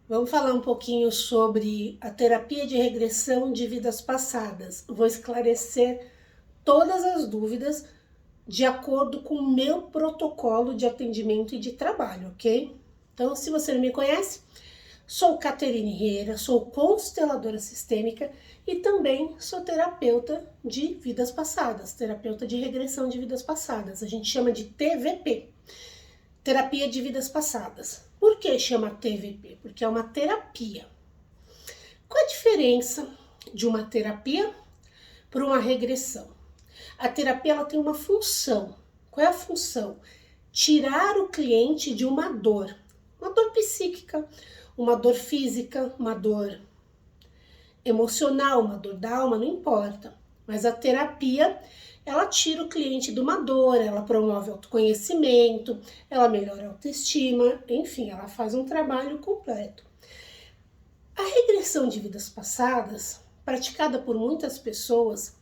Vamos falar um pouquinho sobre a terapia de regressão de vidas passadas. Vou esclarecer todas as dúvidas de acordo com o meu protocolo de atendimento e de trabalho, ok? Então, se você não me conhece, sou Caterine Riera, sou consteladora sistêmica e também sou terapeuta de vidas passadas, terapeuta de regressão de vidas passadas. A gente chama de TVP, terapia de vidas passadas. Por que chama TVP? Porque é uma terapia. Qual a diferença de uma terapia para uma regressão? A terapia ela tem uma função. Qual é a função? Tirar o cliente de uma dor psíquica, uma dor física, uma dor emocional, uma dor da alma, não importa. Mas a terapia, ela tira o cliente de uma dor, ela promove autoconhecimento, ela melhora a autoestima, enfim, ela faz um trabalho completo. A regressão de vidas passadas, praticada por muitas pessoas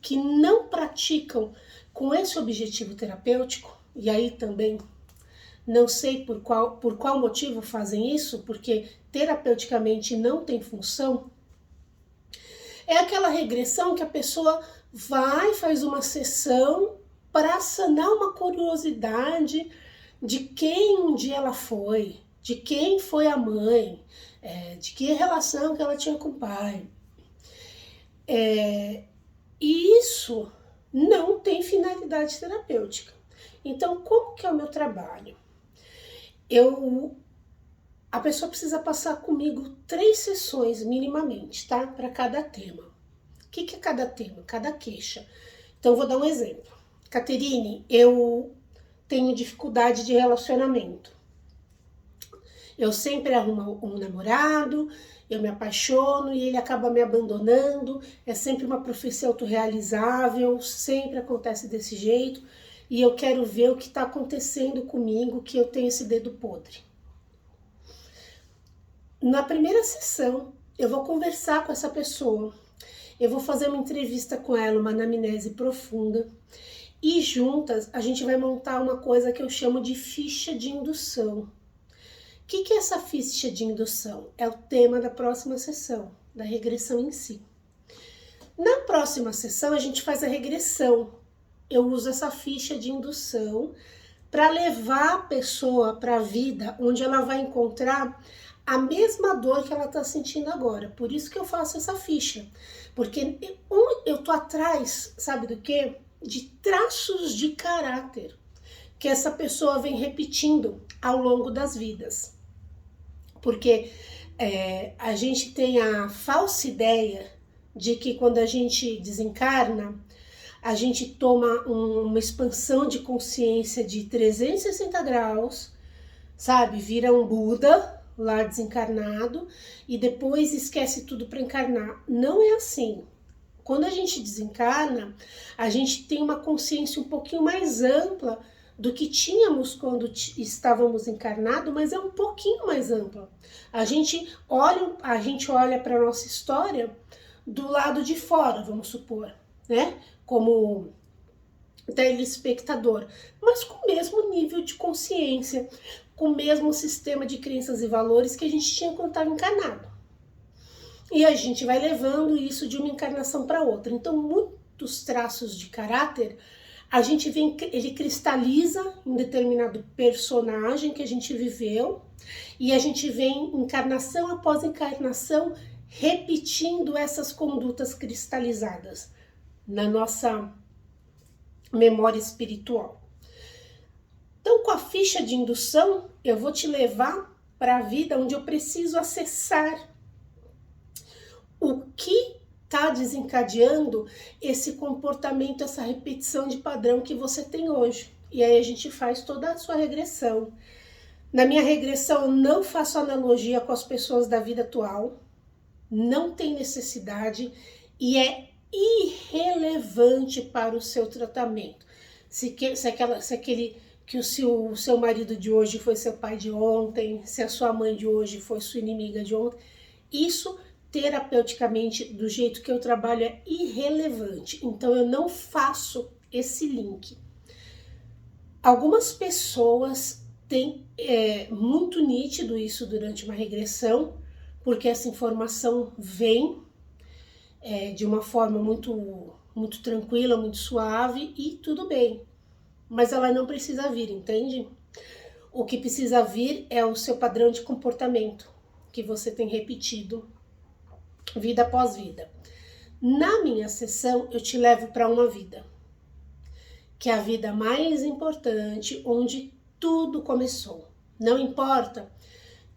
que não praticam com esse objetivo terapêutico, e aí também não sei por qual motivo fazem isso, porque terapeuticamente não tem função, é aquela regressão que a pessoa vai, faz uma sessão para sanar uma curiosidade de quem um dia ela foi, de quem foi a mãe, de que relação que ela tinha com o pai. E isso não tem finalidade terapêutica. Então, como que é o meu trabalho? A pessoa precisa passar comigo 3 sessões minimamente, tá? Para cada tema. O que é cada tema? Cada queixa. Então, vou dar um exemplo. Caterine, eu tenho dificuldade de relacionamento. Eu sempre arrumo um namorado, eu me apaixono e ele acaba me abandonando. É sempre uma profecia autorrealizável, sempre acontece desse jeito. E eu quero ver o que está acontecendo comigo, que eu tenho esse dedo podre. Na primeira sessão, eu vou conversar com essa pessoa, eu vou fazer uma entrevista com ela, uma anamnese profunda, e juntas a gente vai montar uma coisa que eu chamo de ficha de indução. O que é essa ficha de indução? É o tema da próxima sessão, da regressão em si. Na próxima sessão, a gente faz a regressão. Eu uso essa ficha de indução para levar a pessoa para a vida onde ela vai encontrar a mesma dor que ela está sentindo agora. Por isso que eu faço essa ficha. Porque eu tô atrás, sabe do quê? De traços de caráter que essa pessoa vem repetindo ao longo das vidas. Porque a gente tem a falsa ideia de que quando a gente desencarna, a gente toma uma expansão de consciência de 360 graus, sabe? Vira um Buda lá desencarnado e depois esquece tudo para encarnar. Não é assim. Quando a gente desencarna, a gente tem uma consciência um pouquinho mais ampla do que tínhamos quando estávamos encarnados, mas é um pouquinho mais ampla. A gente olha para a nossa história do lado de fora, vamos supor, né? Como telespectador, mas com o mesmo nível de consciência, com o mesmo sistema de crenças e valores que a gente tinha quando estava encarnado. E a gente vai levando isso de uma encarnação para outra. Então, muitos traços de caráter, ele cristaliza em determinado personagem que a gente viveu, e a gente vem encarnação após encarnação repetindo essas condutas cristalizadas na nossa memória espiritual. Então, com a ficha de indução, eu vou te levar para a vida onde eu preciso acessar o que está desencadeando esse comportamento, essa repetição de padrão que você tem hoje. E aí a gente faz toda a sua regressão. Na minha regressão, eu não faço analogia com as pessoas da vida atual, não tem necessidade e é irrelevante para o seu tratamento. Se o seu marido de hoje foi seu pai de ontem, se a sua mãe de hoje foi sua inimiga de ontem, isso terapeuticamente, do jeito que eu trabalho, é irrelevante. Então eu não faço esse link. Algumas pessoas tem muito nítido isso durante uma regressão, porque essa informação vem de uma forma muito tranquila, muito suave e tudo bem. Mas ela não precisa vir, entende? O que precisa vir é o seu padrão de comportamento que você tem repetido vida após vida. Na minha sessão, eu te levo para uma vida, que é a vida mais importante, onde tudo começou. Não importa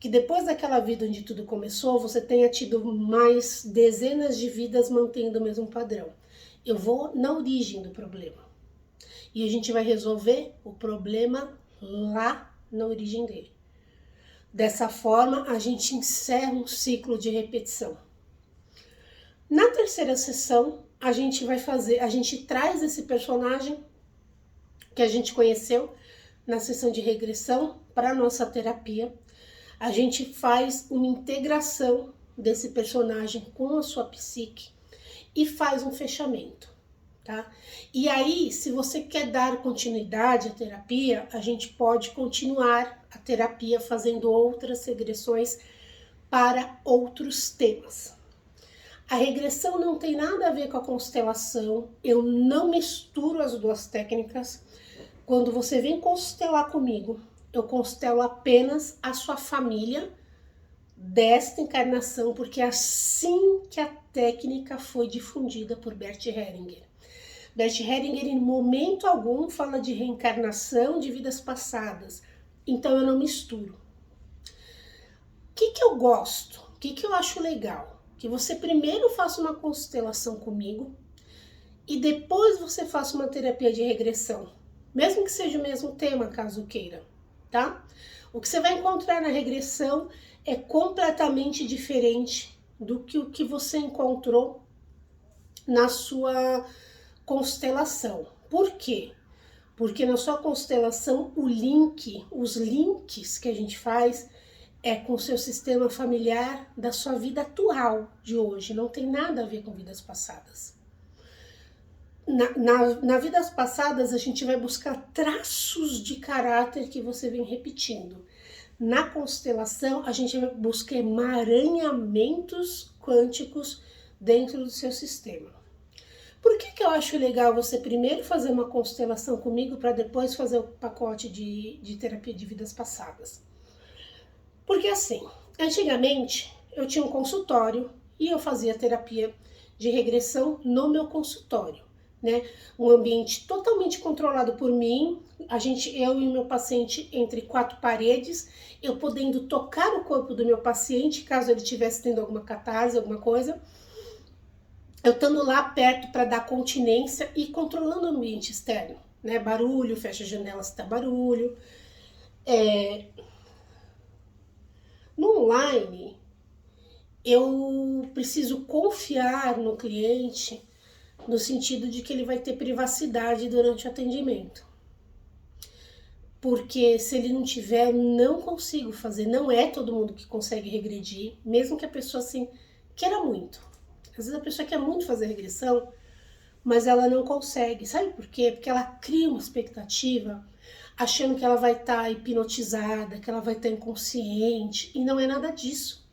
que depois daquela vida onde tudo começou, você tenha tido mais dezenas de vidas mantendo o mesmo padrão. Eu vou na origem do problema. E a gente vai resolver o problema lá na origem dele. Dessa forma, a gente encerra um ciclo de repetição. Na terceira sessão, a gente traz esse personagem que a gente conheceu na sessão de regressão para a nossa terapia. A gente faz uma integração desse personagem com a sua psique e faz um fechamento, tá? E aí, se você quer dar continuidade à terapia, a gente pode continuar a terapia fazendo outras regressões para outros temas. A regressão não tem nada a ver com a constelação, eu não misturo as duas técnicas. Quando você vem constelar comigo, eu constelo apenas a sua família desta encarnação, porque é assim que a técnica foi difundida por Bert Hellinger. Bert Hellinger, em momento algum, fala de reencarnação de vidas passadas, então eu não misturo. O que eu gosto? O que eu acho legal? Que você primeiro faça uma constelação comigo e depois você faça uma terapia de regressão, mesmo que seja o mesmo tema, caso queira, tá? O que você vai encontrar na regressão é completamente diferente do que o que você encontrou na sua constelação. Por quê? Porque na sua constelação os links que a gente faz é com o seu sistema familiar da sua vida atual de hoje, não tem nada a ver com vidas passadas. Na vidas passadas, a gente vai buscar traços de caráter que você vem repetindo. Na constelação, a gente vai buscar emaranhamentos quânticos dentro do seu sistema. Por que eu acho legal você primeiro fazer uma constelação comigo para depois fazer o pacote de terapia de vidas passadas? Porque assim, antigamente eu tinha um consultório e eu fazia terapia de regressão no meu consultório, né? Um ambiente totalmente controlado por mim, eu e o meu paciente entre quatro paredes, eu podendo tocar o corpo do meu paciente, caso ele estivesse tendo alguma catarse, alguma coisa, eu estando lá perto para dar continência e controlando o ambiente externo, né? Barulho, fecha a janela se tá barulho. No online, eu preciso confiar no cliente no sentido de que ele vai ter privacidade durante o atendimento. Porque se ele não tiver, eu não consigo fazer. Não é todo mundo que consegue regredir, mesmo que a pessoa assim queira muito. Às vezes a pessoa quer muito fazer regressão, mas ela não consegue. Sabe por quê? Porque ela cria uma expectativa achando que ela vai estar hipnotizada, que ela vai estar inconsciente, e não é nada disso.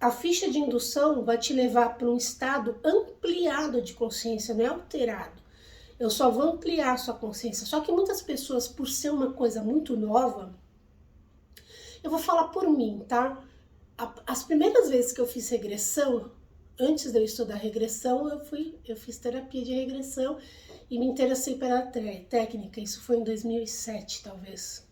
A ficha de indução vai te levar para um estado ampliado de consciência, não é alterado. Eu só vou ampliar a sua consciência. Só que muitas pessoas, por ser uma coisa muito nova, eu vou falar por mim, tá? As primeiras vezes que eu fiz regressão, antes de eu estudar regressão, eu fiz terapia de regressão e me interessei pela técnica. Isso foi em 2007, talvez.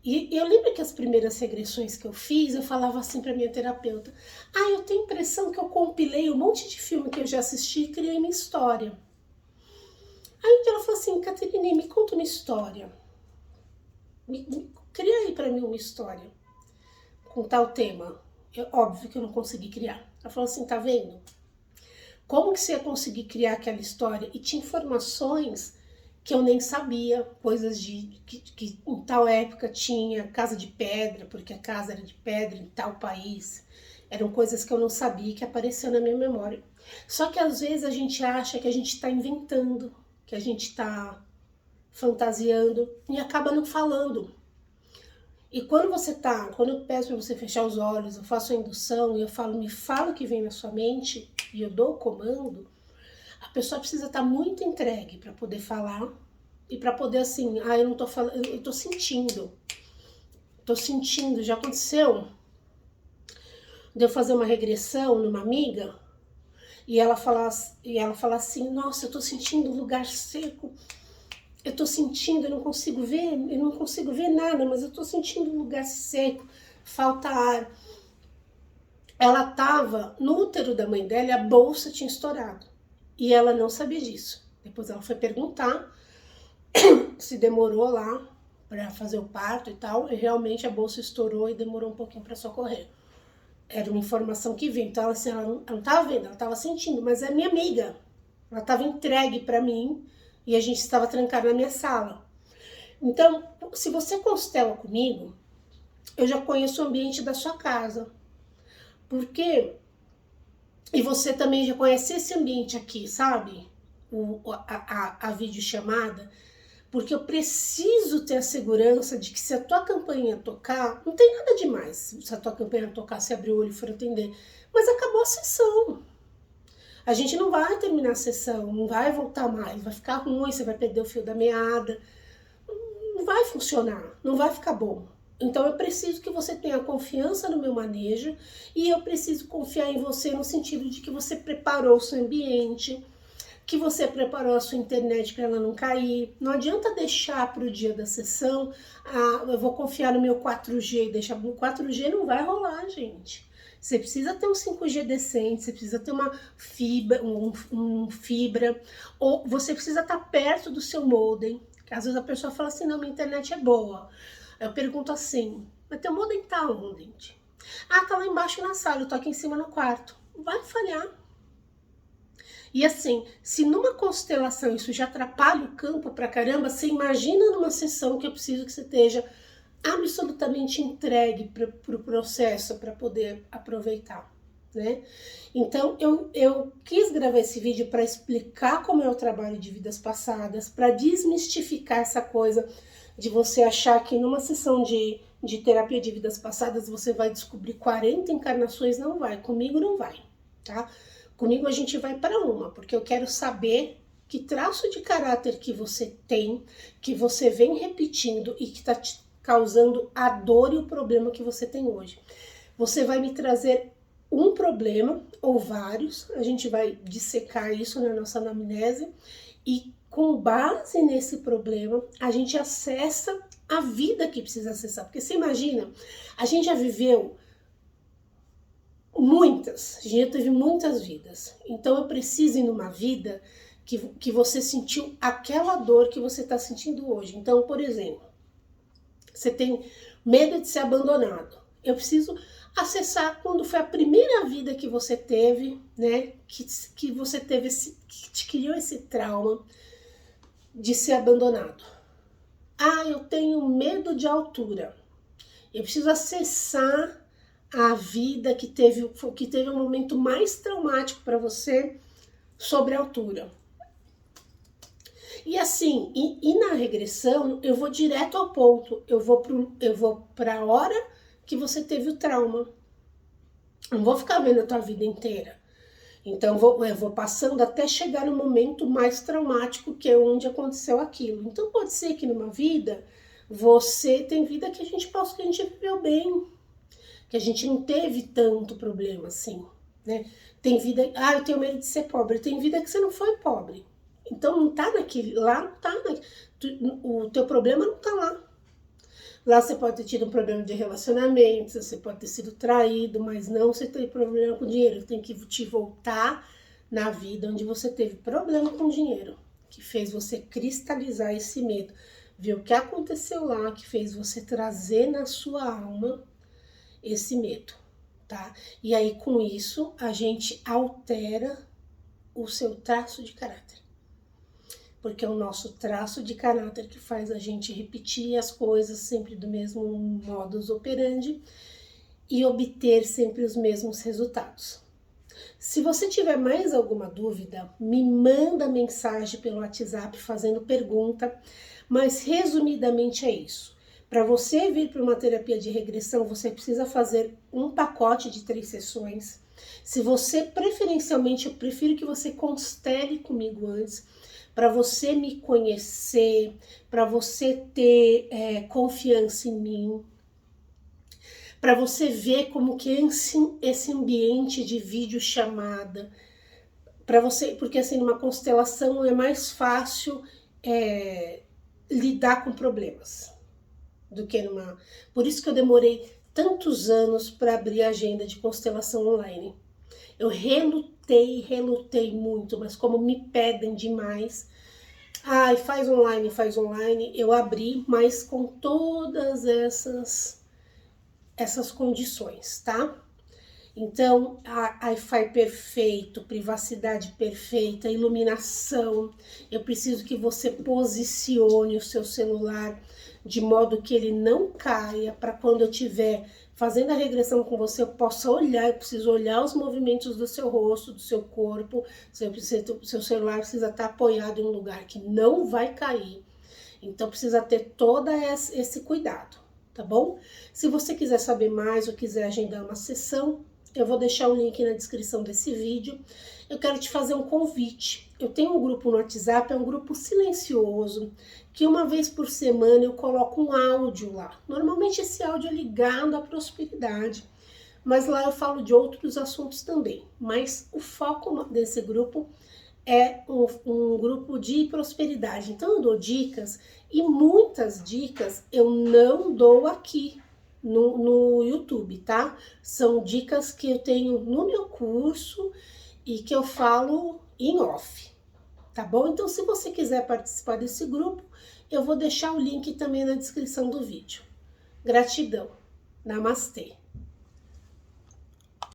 E eu lembro que as primeiras regressões que eu fiz, eu falava assim para minha terapeuta: eu tenho a impressão que eu compilei um monte de filme que eu já assisti e criei minha história. Aí ela falou assim: Caterine, me conta uma história. Cria aí para mim uma história com tal tema. Óbvio que eu não consegui criar. Ela falou assim: tá vendo? Como que você ia conseguir criar aquela história? E tinha informações que eu nem sabia, coisas que em tal época tinha casa de pedra, porque a casa era de pedra em tal país. Eram coisas que eu não sabia, que apareceu na minha memória. Só que às vezes a gente acha que a gente está inventando, que a gente está fantasiando e acaba não falando. E quando eu peço para você fechar os olhos, eu faço a indução e eu falo, me fala o que vem na sua mente, e eu dou o comando, a pessoa precisa estar muito entregue para poder falar e para poder assim, eu não tô falando, eu tô sentindo. Tô sentindo, já aconteceu de eu fazer uma regressão numa amiga e ela falar assim, nossa, eu tô sentindo um lugar seco. Eu tô sentindo, eu não consigo ver nada, mas eu tô sentindo um lugar seco, falta ar. Ela tava no útero da mãe dela e a bolsa tinha estourado. E ela não sabia disso. Depois ela foi perguntar se demorou lá para fazer o parto e tal, e realmente a bolsa estourou e demorou um pouquinho para socorrer. Era uma informação que veio, então assim, ela não estava vendo, ela estava sentindo, mas é minha amiga. Ela estava entregue para mim e a gente estava trancado na minha sala. Então, se você constela comigo, eu já conheço o ambiente da sua casa. Porque, e você também já conhece esse ambiente aqui, sabe? A videochamada. Porque eu preciso ter a segurança de que se a tua campainha tocar, não tem nada demais se a tua campainha tocar, se abrir o olho e for atender. Mas acabou a sessão. A gente não vai terminar a sessão, não vai voltar mais, vai ficar ruim, você vai perder o fio da meada. Não vai funcionar, não vai ficar bom. Então eu preciso que você tenha confiança no meu manejo e eu preciso confiar em você no sentido de que você preparou o seu ambiente, que você preparou a sua internet para ela não cair. Não adianta deixar para o dia da sessão, eu vou confiar no meu 4G e deixar no 4G, não vai rolar, gente. Você precisa ter um 5G decente, você precisa ter uma fibra, fibra, ou você precisa estar perto do seu modem. Às vezes a pessoa fala assim, não, minha internet é boa. Eu pergunto assim, mas teu modem tá onde? Tá lá embaixo na sala, eu tô aqui em cima no quarto. Vai falhar. E assim, se numa constelação isso já atrapalha o campo pra caramba, você imagina numa sessão que eu preciso que você esteja absolutamente entregue para o processo para poder aproveitar, né? Então eu quis gravar esse vídeo para explicar como é o trabalho de vidas passadas, para desmistificar essa coisa de você achar que numa sessão de terapia de vidas passadas você vai descobrir 40 encarnações. Não vai, comigo não vai, tá? Comigo a gente vai para uma, porque eu quero saber que traço de caráter que você tem, que você vem repetindo e que está te causando a dor e o problema que você tem hoje. Você vai me trazer um problema ou vários, a gente vai dissecar isso na nossa anamnese e com base nesse problema a gente acessa a vida que precisa acessar. Porque você imagina, a gente já viveu muitas, a gente já teve muitas vidas. Então eu preciso ir numa vida que você sentiu aquela dor que você está sentindo hoje. Então, por exemplo, você tem medo de ser abandonado. Eu preciso acessar quando foi a primeira vida que você teve, né? Que você teve que te criou esse trauma de ser abandonado. Eu tenho medo de altura. Eu preciso acessar a vida que teve um momento mais traumático para você sobre a altura. E assim, e na regressão, eu vou direto ao ponto. Eu vou para a hora que você teve o trauma. Não vou ficar vendo a tua vida inteira. Então, eu vou passando até chegar no momento mais traumático, que é onde aconteceu aquilo. Então, pode ser que numa vida, tem vida que a gente viveu bem, que a gente não teve tanto problema assim, né? Tem vida, eu tenho medo de ser pobre. Tem vida que você não foi pobre. Então não tá naquele, lá não tá, o teu problema não tá lá. Lá você pode ter tido um problema de relacionamento, você pode ter sido traído, mas não você tem problema com dinheiro. Tem que te voltar na vida onde você teve problema com dinheiro, que fez você cristalizar esse medo. Ver o que aconteceu lá, que fez você trazer na sua alma esse medo, tá? E aí com isso a gente altera o seu traço de caráter. Porque é o nosso traço de caráter que faz a gente repetir as coisas sempre do mesmo modus operandi e obter sempre os mesmos resultados. Se você tiver mais alguma dúvida, me manda mensagem pelo WhatsApp fazendo pergunta, mas resumidamente é isso. Para você vir para uma terapia de regressão, você precisa fazer um pacote de 3 sessões. Se você, preferencialmente, eu prefiro que você constele comigo antes, para você me conhecer, para você ter confiança em mim, para você ver como que é esse ambiente de videochamada, para você, porque assim, numa constelação é mais fácil lidar com problemas do que numa... Por isso que eu demorei tantos anos para abrir a agenda de constelação online. Eu relutei muito, mas como me pedem demais, faz online, eu abri, mas com todas essas condições, tá? Então, Wi-Fi perfeito, privacidade perfeita, iluminação. Eu preciso que você posicione o seu celular de modo que ele não caia, para quando eu estiver fazendo a regressão com você, eu possa olhar, eu preciso olhar os movimentos do seu rosto, do seu corpo. Seu celular precisa estar apoiado em um lugar que não vai cair. Então, precisa ter todo esse cuidado, tá bom? Se você quiser saber mais ou quiser agendar uma sessão, eu vou deixar o link na descrição desse vídeo. Eu quero te fazer um convite. Eu tenho um grupo no WhatsApp, é um grupo silencioso, que uma vez por semana eu coloco um áudio lá. Normalmente esse áudio é ligado à prosperidade, mas lá eu falo de outros assuntos também. Mas o foco desse grupo é um grupo de prosperidade. Então eu dou dicas, e muitas dicas eu não dou aqui no YouTube, tá? São dicas que eu tenho no meu curso e que eu falo em off, tá bom? Então, se você quiser participar desse grupo, eu vou deixar o link também na descrição do vídeo. Gratidão. Namastê.